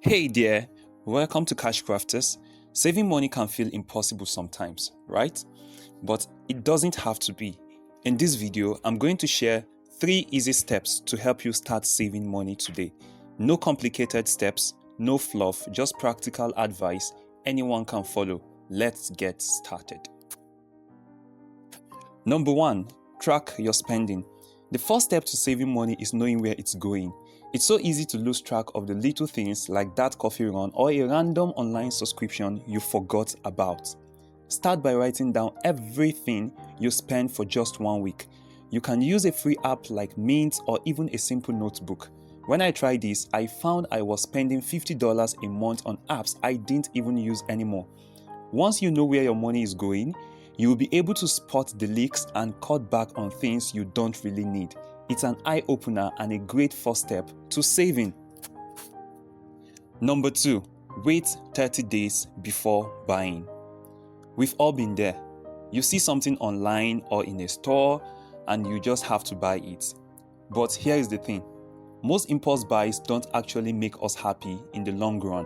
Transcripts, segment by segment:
Hey there, welcome to Cash Crafters. Saving money can feel impossible sometimes, right? But it doesn't have to be. In this video, I'm going to share 3 easy steps to help you start saving money today. No complicated steps, no fluff, just practical advice anyone can follow. Let's get started. Number 1, track your spending. The first step to saving money is knowing where it's going. It's so easy to lose track of the little things like that coffee run or a random online subscription you forgot about. Start by writing down everything you spend for just 1 week. You can use a free app like Mint or even a simple notebook. When I tried this, I found I was spending $50 a month on apps I didn't even use anymore. Once you know where your money is going, you will be able to spot the leaks and cut back on things you don't really need. It's an eye-opener and a great first step to saving. Number 2, wait 30 days before buying. We've all been there. You see something online or in a store and you just have to buy it. But here is the thing. Most impulse buys don't actually make us happy in the long run.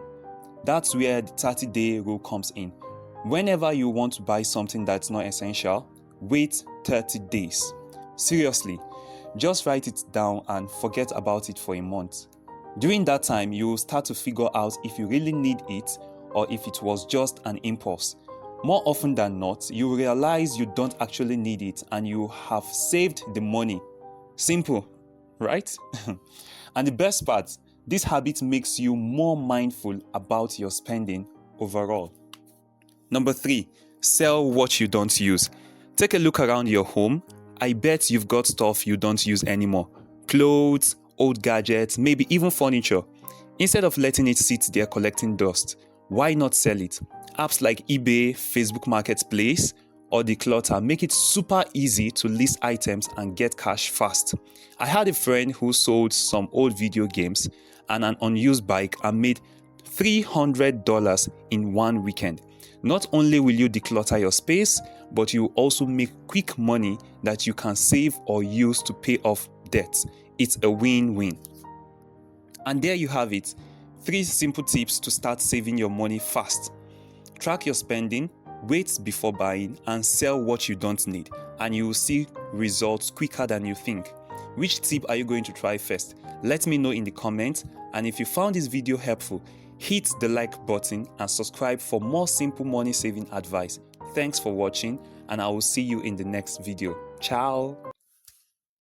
That's where the 30-day rule comes in. Whenever you want to buy something that's not essential, wait 30 days. Seriously, just write it down and forget about it for a month. During that time, you will start to figure out if you really need it or if it was just an impulse. More often than not, you realize you don't actually need it and you have saved the money. Simple, right? And the best part, this habit makes you more mindful about your spending overall. Number 3, sell what you don't use. Take a look around your home. I bet you've got stuff you don't use anymore. Clothes, old gadgets, maybe even furniture. Instead of letting it sit there collecting dust, why not sell it? Apps like eBay, Facebook Marketplace, or the Clutter make it super easy to list items and get cash fast. I had a friend who sold some old video games and an unused bike and made $300 in 1 weekend. Not only will you declutter your space, but you also make quick money that you can save or use to pay off debts. It's a win-win. And there you have it. 3 simple tips to start saving your money fast. Track your spending, wait before buying, and sell what you don't need. And you will see results quicker than you think. Which tip are you going to try first? Let me know in the comments. And if you found this video helpful, hit the like button and subscribe for more simple money saving advice. Thanks for watching and I will see you in the next video. Ciao!